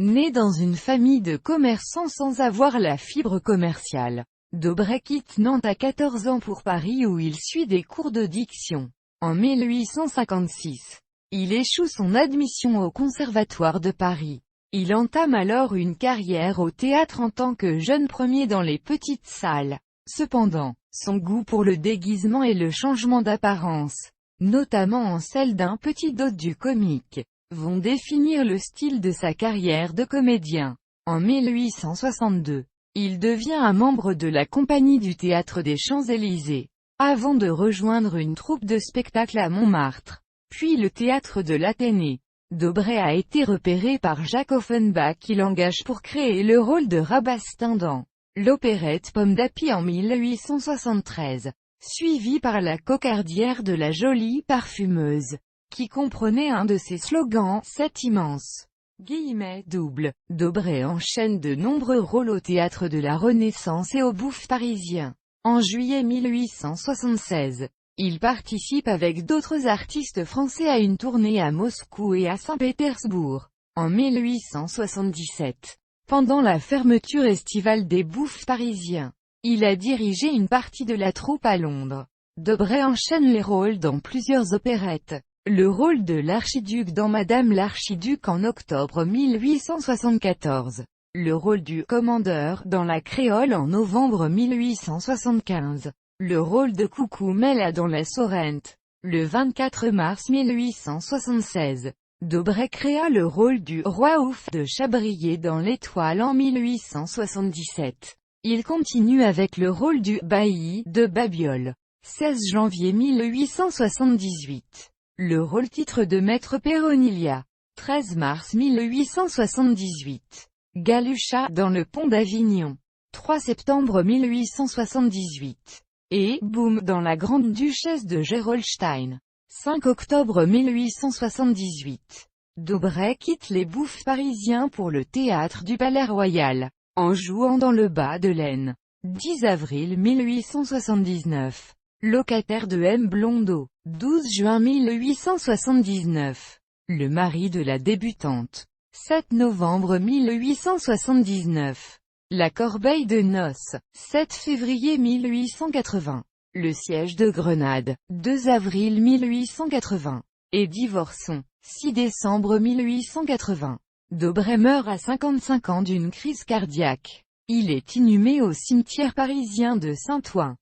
Né dans une famille de commerçants sans avoir la fibre commerciale, Dobret quitte Nantes à 14 ans pour Paris où il suit des cours de diction. En 1856, il échoue son admission au Conservatoire de Paris. Il entame alors une carrière au théâtre en tant que jeune premier dans les petites salles. Cependant, son goût pour le déguisement et le changement d'apparence, notamment en celle d'un petit dot du comique, vont définir le style de sa carrière de comédien. En 1862, il devient un membre de la Compagnie du Théâtre des Champs-Élysées, avant de rejoindre une troupe de spectacle à Montmartre, puis le théâtre de l'Athénée. Dobret a été repéré par Jacques Offenbach qui l'engage pour créer le rôle de Rabastin dans l'opérette Pomme d'Api en 1873, suivi par la cocardière de la Jolie Parfumeuse, qui comprenait un de ses slogans, cet immense double. Dobret enchaîne de nombreux rôles au théâtre de la Renaissance et au Bouffe parisien. En juillet 1876, il participe avec d'autres artistes français à une tournée à Moscou et à Saint-Pétersbourg. En 1877, pendant la fermeture estivale des Bouffes parisiens, il a dirigé une partie de la troupe à Londres. Dobret enchaîne les rôles dans plusieurs opérettes. Le rôle de l'archiduc dans Madame l'archiduc en octobre 1874. Le rôle du commandeur dans La Créole en novembre 1875. Le rôle de Coucou Mella dans La Sorrente. Le 24 mars 1876. Dobret créa le rôle du roi Ouf de Chabrier dans L'Étoile en 1877. Il continue avec le rôle du bailli de Babiole. 16 janvier 1878. Le rôle-titre de Maître Péronilia. 13 mars 1878. Galucha dans Le Pont d'Avignon. 3 septembre 1878. Et Boum dans La Grande Duchesse de Gerolstein. 5 octobre 1878. Dobret quitte les Bouffes parisiens pour le théâtre du Palais-Royal, en jouant dans Le Bas de Laine. 10 avril 1879. Locataire de M. Blondeau. 12 juin 1879. Le mari de la débutante. 7 novembre 1879. La corbeille de noces. 7 février 1880. Le siège de Grenade. 2 avril 1880. Et divorçons. 6 décembre 1880. Dobret meurt à 55 ans d'une crise cardiaque. Il est inhumé au cimetière parisien de Saint-Ouen.